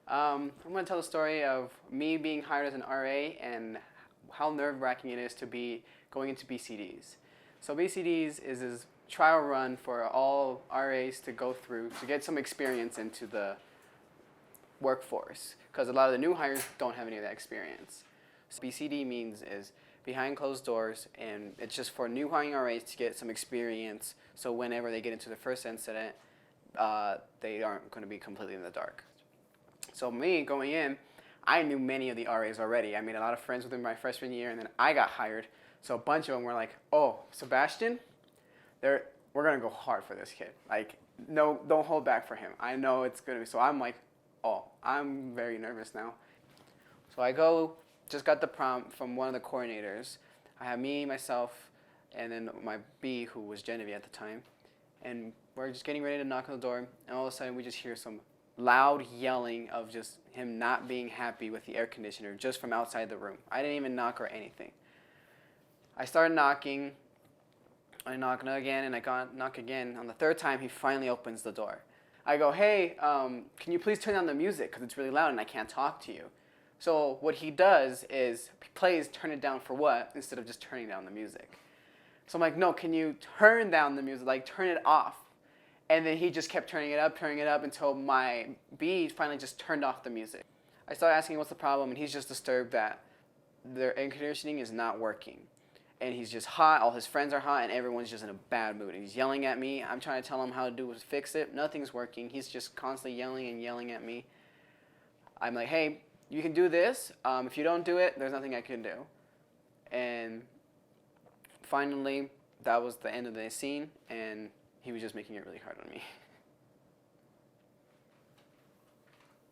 I'm going to tell the story of me being hired as an RA and how nerve-wracking it is to be going into BCDs. So BCDs is this trial run for all RAs to go through to get some experience into the workforce, because a lot of the new hires don't have any of that experience. So BCD means is behind closed doors, and it's just for new hiring RAs to get some experience, so whenever they get into the first incident, they aren't going to be completely in the dark. So me going in, I knew many of the RAs already. I made a lot of friends within my freshman year, and then I got hired. So a bunch of them were like, "Oh, Sebastian, we're gonna go hard for this kid. Like, no, don't hold back for him. I know it's gonna be." So I'm like, "Oh, I'm very nervous now." So I go, just got the prompt from one of the coordinators. I have me, myself, and then my B, who was Genevieve at the time, and we're just getting ready to knock on the door, and all of a sudden we just hear some loud yelling of just him not being happy with the air conditioner just from outside the room. I didn't even knock or anything. I started knocking. I knock again, and I knock again. On the third time, he finally opens the door. I go, "Hey, can you please turn down the music because it's really loud and I can't talk to you." So what he does is he plays "Turn It Down for What" instead of just turning down the music. So I'm like, "No, can you turn down the music, like turn it off?" And then he just kept turning it up until my B finally just turned off the music. I started asking what's the problem, and he's just disturbed that their air conditioning is not working. And he's just hot, all his friends are hot, and everyone's just in a bad mood. And he's yelling at me. I'm trying to tell him how to do is fix it. Nothing's working. He's just constantly yelling at me. I'm like, "Hey, you can do this. If you don't do it, there's nothing I can do." And finally, that was the end of the scene, and he was just making it really hard on me.